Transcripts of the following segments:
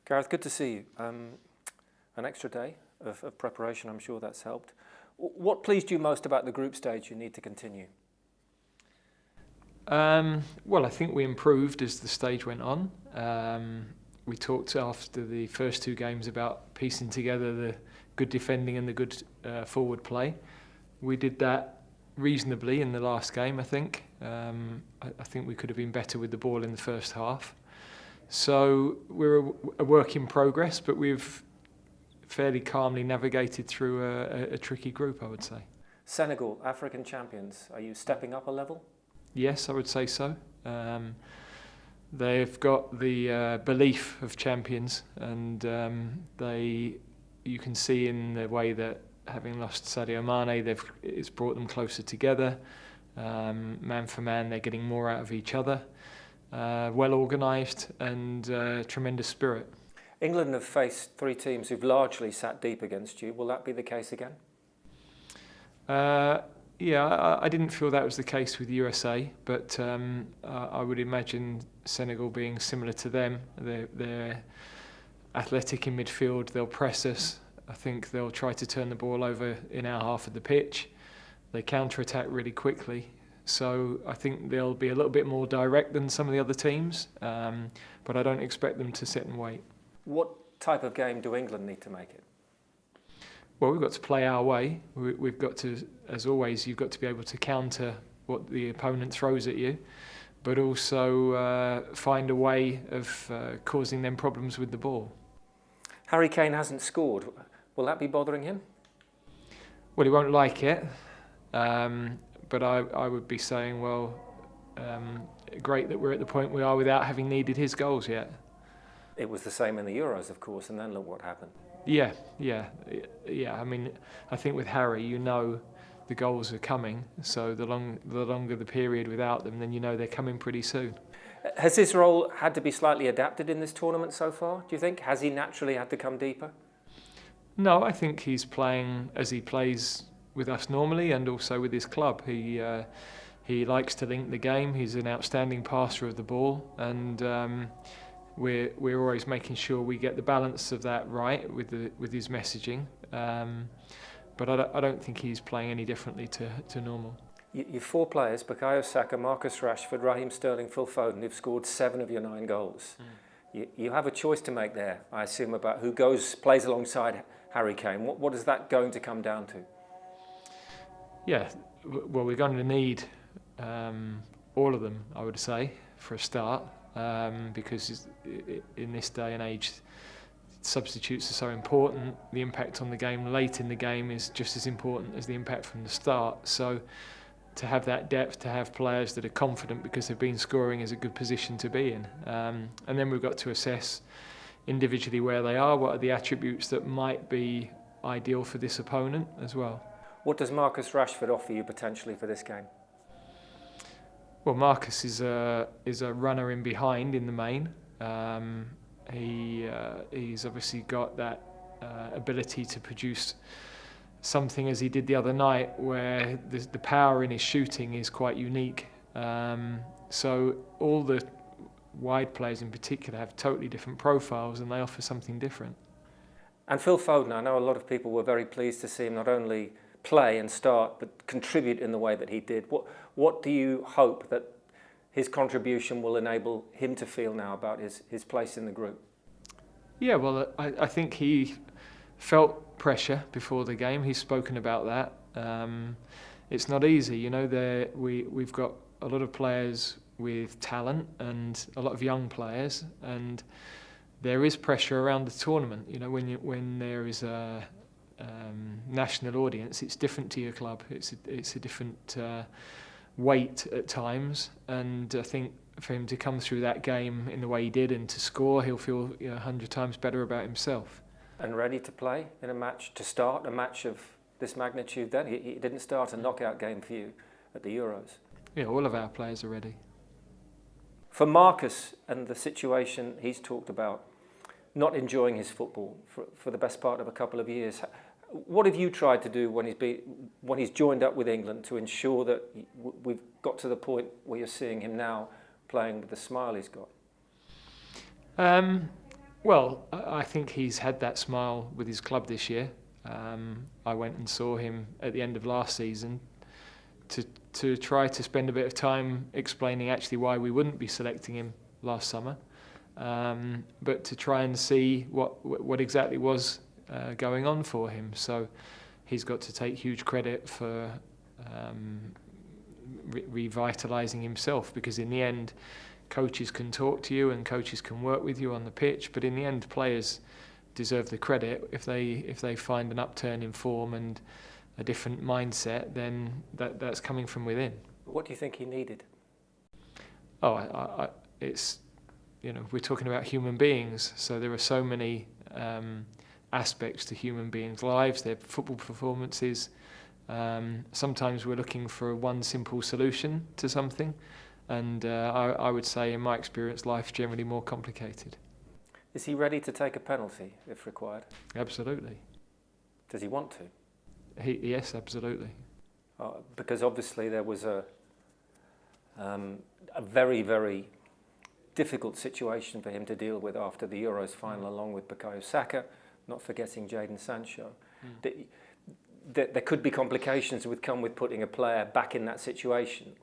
Gareth, good to see you. An extra day of preparation, I'm sure that's helped. What pleased you most about the group stage you need to continue? Well, I think we improved as the stage went on. We talked after the first two games about piecing together the good defending and the good forward play. We did that reasonably in the last game, I think. I think we could have been better with the ball in the first half. So we're a work in progress, but we've fairly calmly navigated through a tricky group, I would say. Senegal, African champions. Are you stepping up a level? Yes, I would say so. They've got the belief of champions, and you can see in the way that having lost Sadio Mane, it's brought them closer together. Man for man, they're getting more out of each other. Well organised and tremendous spirit. England have faced three teams who've largely sat deep against you. Will that be the case again? Yeah, I didn't feel that was the case with USA, but I would imagine Senegal being similar to them. They're athletic in midfield, they'll press us. I think they'll try to turn the ball over in our half of the pitch. They counter-attack really quickly. So I think they'll be a little bit more direct than some of the other teams, but I don't expect them to sit and wait. What type of game do England need to make it? Well, we've got to play our way. We've got to, as always, you've got to be able to counter what the opponent throws at you, but also find a way of causing them problems with the ball. Harry Kane hasn't scored. Will that be bothering him? Well, he won't like it, but I would be saying, well, great that we're at the point we are without having needed his goals yet. It was the same in the Euros, of course, and then look what happened. Yeah. I mean, I think with Harry, you know the goals are coming, so the longer the period without them, then you know they're coming pretty soon. Has his role had to be slightly adapted in this tournament so far, do you think? Has he naturally had to come deeper? No, I think he's playing as he plays with us normally and also with his club. He likes to link the game. He's an outstanding passer of the ball, and we're always making sure we get the balance of that right with his messaging. But I don't think he's playing any differently to normal. You've four players: Bukayo Saka, Marcus Rashford, Raheem Sterling, Phil Foden, who've scored 7 of your 9 goals. You have a choice to make there, I assume, about who plays alongside Harry Kane. What is that going to come down to? Yeah, well, we're going to need all of them, I would say, for a start, because in this day and age, substitutes are so important. The impact on the game late in the game is just as important as the impact from the start. So to have that depth, to have players that are confident because they've been scoring, is a good position to be in. And then we've got to assess individually where they are, what are the attributes that might be ideal for this opponent as well. What does Marcus Rashford offer you potentially for this game? Well, Marcus is a runner in behind in the main. He's obviously got that ability to produce something as he did the other night, where the power in his shooting is quite unique. So all the wide players in particular have totally different profiles, and they offer something different. And Phil Foden, I know a lot of people were very pleased to see him not only play and start, but contribute in the way that he did. What do you hope that his contribution will enable him to feel now about his place in the group? Yeah, well, I think he felt pressure before the game. He's spoken about that. It's not easy, you know. We've got a lot of players with talent and a lot of young players, and there is pressure around the tournament. You know, when there is a national audience, it's different to your club. It's a different weight at times, and I think for him to come through that game in the way he did and to score, he'll feel 100 times better about himself. And ready to play in a match, to start a match of this magnitude then? He didn't start a knockout game for you at the Euros. Yeah, all of our players are ready. For Marcus and the situation he's talked about, not enjoying his football for the best part of a couple of years, what have you tried to do when he's joined up with England to ensure that we've got to the point where you're seeing him now playing with the smile he's got? Well, I think he's had that smile with his club this year. I went and saw him at the end of last season to try to spend a bit of time explaining actually why we wouldn't be selecting him last summer, but to try and see what exactly was going on for him. So he's got to take huge credit for revitalising himself, because in the end, coaches can talk to you and coaches can work with you on the pitch, but in the end, players deserve the credit. If they find an upturn in form and a different mindset, then that's coming from within. What do you think he needed? It's, we're talking about human beings, so there are so many aspects to human beings' lives, their football performances. Sometimes we're looking for one simple solution to something, and I would say, in my experience, life's generally more complicated. Is he ready to take a penalty if required? Absolutely. Does he want to? Yes, absolutely. Because obviously there was a very, very difficult situation for him to deal with after the Euros final, along with Bukayo Saka, not forgetting Jadon Sancho. There could be complications that would come with putting a player back in that situation.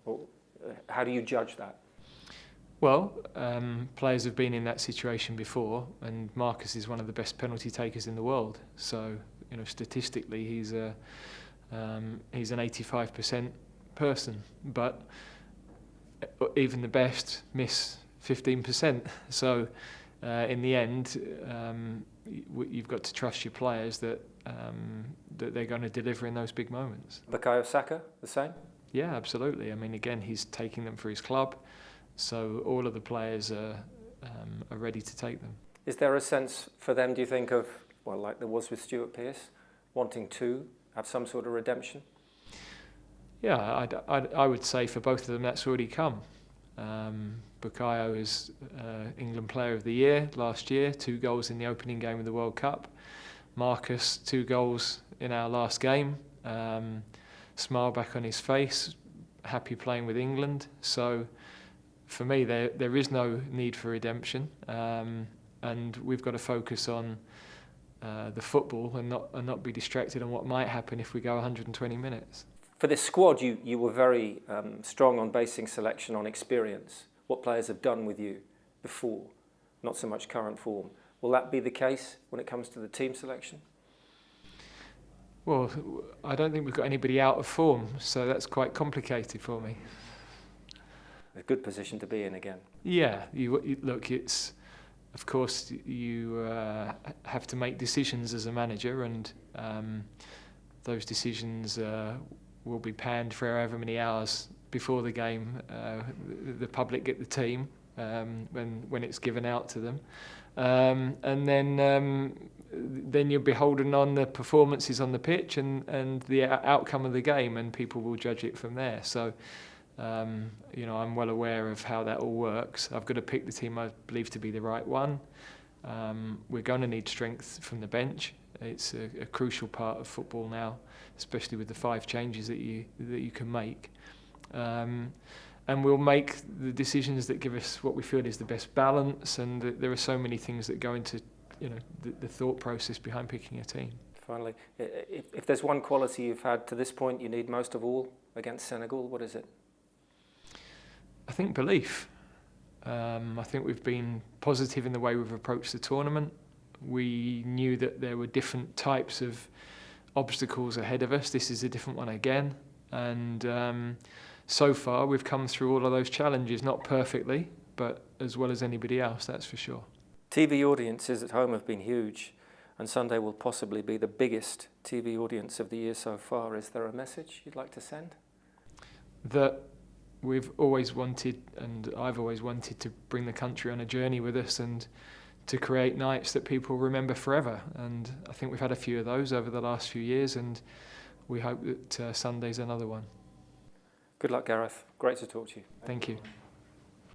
How do you judge that? Well, players have been in that situation before, and Marcus is one of the best penalty takers in the world. So, statistically, he's an 85% person, but even the best miss 15%. So, in the end, you've got to trust your players that they're going to deliver in those big moments. Bukayo Saka, the same? Yeah, absolutely. I mean, again, he's taking them for his club, so all of the players are ready to take them. Is there a sense for them, do you think, of, like there was with Stuart Pearce, wanting to have some sort of redemption? Yeah, I would say for both of them that's already come. Bukayo is England Player of the Year last year, 2 goals in the opening game of the World Cup. Marcus, 2 goals in our last game. Smile back on his face, happy playing with England. So for me, there is no need for redemption, and we've got to focus on the football and not be distracted on what might happen if we go 120 minutes. For this squad, you were very strong on basing selection on experience, what players have done with you before, not so much current form. Will that be the case when it comes to the team selection? Well, I don't think we've got anybody out of form, so that's quite complicated for me. A good position to be in again. Yeah, look, it's, of course, you have to make decisions as a manager, and those decisions will be panned for however many hours before the game. The public get the team when it's given out to them, and then you're beholden on the performances on the pitch and the outcome of the game, and people will judge it from there. So, I'm well aware of how that all works. I've got to pick the team I believe to be the right one. We're going to need strength from the bench. It's a crucial part of football now, especially with the 5 changes that you can make. And we'll make the decisions that give us what we feel is the best balance, and there are so many things that go into the thought process behind picking a team. Finally, if there's one quality you've had to this point you need most of all against Senegal, what is it? I think belief. I think we've been positive in the way we've approached the tournament. We knew that there were different types of obstacles ahead of us. This is a different one again, and so far we've come through all of those challenges, not perfectly, but as well as anybody else, that's for sure. TV audiences at home have been huge, and Sunday will possibly be the biggest TV audience of the year so far. Is there a message you'd like to send? That we've always wanted, and I've always wanted, to bring the country on a journey with us and to create nights that people remember forever. And I think we've had a few of those over the last few years, and we hope that Sunday's another one. Good luck, Gareth. Great to talk to you. Thank you.